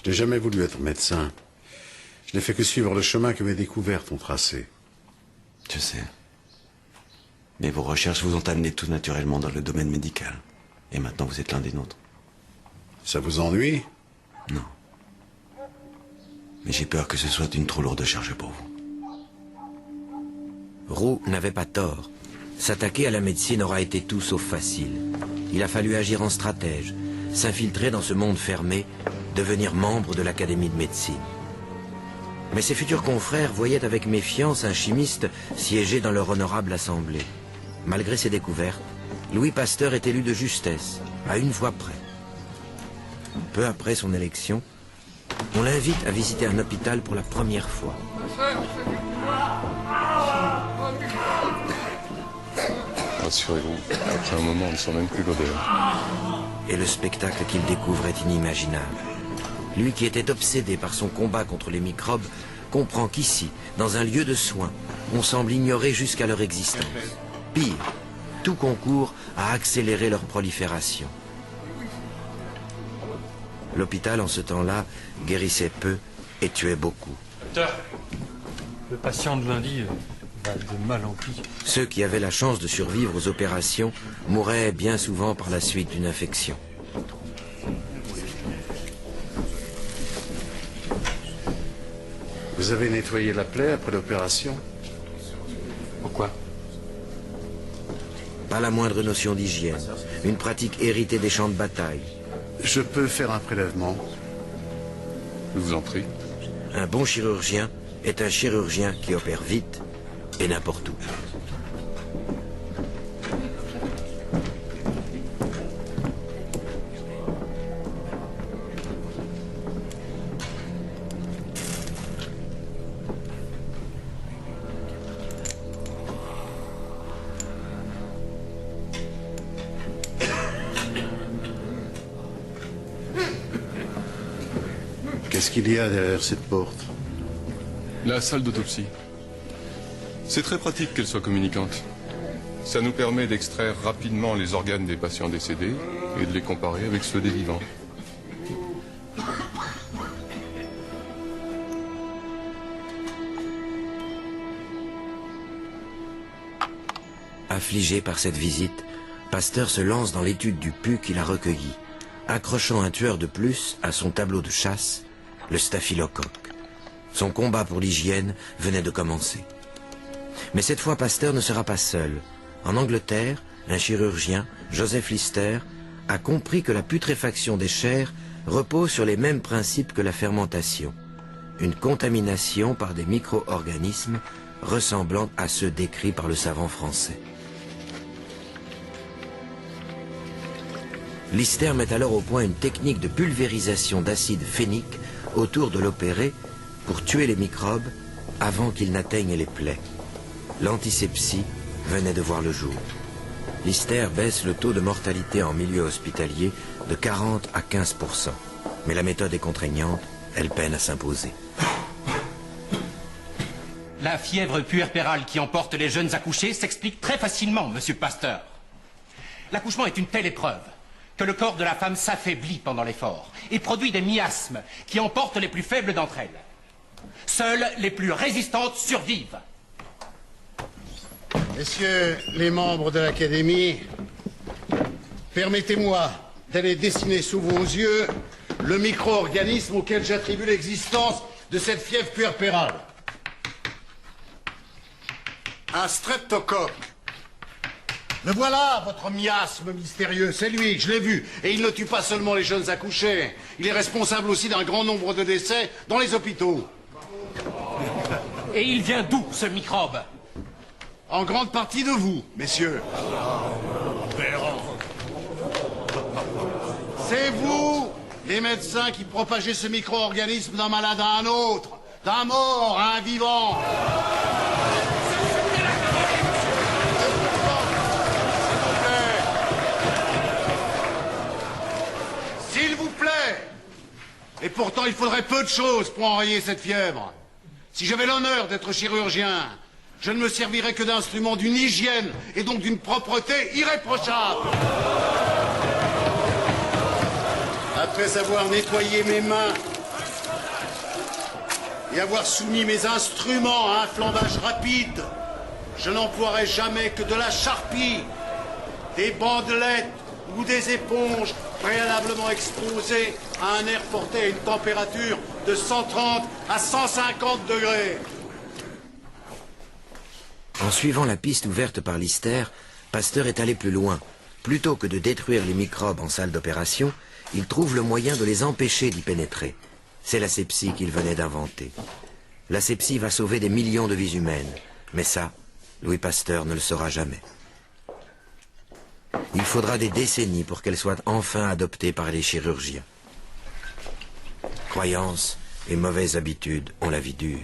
Je n'ai jamais voulu être médecin. Je n'ai fait que suivre le chemin que mes découvertes ont tracé. Je sais. Mais vos recherches vous ont amené tout naturellement dans le domaine médical. Et maintenant vous êtes l'un des nôtres. Ça vous ennuie? Non. Mais j'ai peur que ce soit une trop lourde charge pour vous. Roux n'avait pas tort. S'attaquer à la médecine aura été tout sauf facile. Il a fallu agir en stratège, s'infiltrer dans ce monde fermé, devenir membre de l'Académie de médecine. Mais ses futurs confrères voyaient avec méfiance un chimiste siéger dans leur honorable assemblée. Malgré ses découvertes, Louis Pasteur est élu de justesse, à une voix près. Peu après son élection, on l'invite à visiter un hôpital pour la première fois. Rassurez-vous, après un moment, on ne sent même plus l'odeur. Et le spectacle qu'il découvre est inimaginable. Lui qui était obsédé par son combat contre les microbes comprend qu'ici, dans un lieu de soins, on semble ignorer jusqu'à leur existence. Pire, tout concourt à accélérer leur prolifération. L'hôpital, en ce temps-là, guérissait peu et tuait beaucoup. Docteur, le patient de lundi va de mal en pis. Ceux qui avaient la chance de survivre aux opérations mouraient bien souvent par la suite d'une infection. Vous avez nettoyé la plaie après l'opération? Pourquoi? Pas la moindre notion d'hygiène, une pratique héritée des champs de bataille. Je peux faire un prélèvement? Je vous en prie. Un bon chirurgien est un chirurgien qui opère vite et n'importe où. Qu'est-ce qu'il y a derrière cette porte? La salle d'autopsie. C'est très pratique qu'elle soit communicante. Ça nous permet d'extraire rapidement les organes des patients décédés et de les comparer avec ceux des vivants. Affligé par cette visite, Pasteur se lance dans l'étude du pus qu'il a recueilli, accrochant un tueur de plus à son tableau de chasse, le staphylocoque. Son combat pour l'hygiène venait de commencer. Mais cette fois, Pasteur ne sera pas seul. En Angleterre, un chirurgien, Joseph Lister, a compris que la putréfaction des chairs repose sur les mêmes principes que la fermentation. Une contamination par des micro-organismes ressemblant à ceux décrits par le savant français. Lister met alors au point une technique de pulvérisation d'acide phénique autour de l'opéré pour tuer les microbes avant qu'ils n'atteignent les plaies. L'antisepsie venait de voir le jour. Lister baisse le taux de mortalité en milieu hospitalier de 40 à 15%. Mais la méthode est contraignante, elle peine à s'imposer. La fièvre puerpérale qui emporte les jeunes accouchés s'explique très facilement, monsieur Pasteur. L'accouchement est une telle épreuve que le corps de la femme s'affaiblit pendant l'effort et produit des miasmes qui emportent les plus faibles d'entre elles. Seules les plus résistantes survivent. Messieurs les membres de l'Académie, permettez-moi d'aller dessiner sous vos yeux le micro-organisme auquel j'attribue l'existence de cette fièvre puerpérale. Un streptocoque. Me voilà, votre miasme mystérieux, c'est lui, je l'ai vu. Et il ne tue pas seulement les jeunes accouchés, il est responsable aussi d'un grand nombre de décès dans les hôpitaux. Et il vient d'où, ce microbe? En grande partie de vous, messieurs. C'est vous, les médecins, qui propagez ce micro-organisme d'un malade à un autre, d'un mort à un vivant. S'il vous plaît. Et pourtant, il faudrait peu de choses pour enrayer cette fièvre. Si j'avais l'honneur d'être chirurgien, je ne me servirais que d'instruments d'une hygiène et donc d'une propreté irréprochable. Après avoir nettoyé mes mains et avoir soumis mes instruments à un flambage rapide, je n'emploierai jamais que de la charpie, des bandelettes ou des éponges préalablement exposées à un air porté à une température de 130 à 150 degrés. En suivant la piste ouverte par Lister, Pasteur est allé plus loin. Plutôt que de détruire les microbes en salle d'opération, il trouve le moyen de les empêcher d'y pénétrer. C'est l'asepsie qu'il venait d'inventer. L'asepsie va sauver des millions de vies humaines. Mais ça, Louis Pasteur ne le saura jamais. Il faudra des décennies pour qu'elle soit enfin adoptée par les chirurgiens. Croyances et mauvaises habitudes ont la vie dure.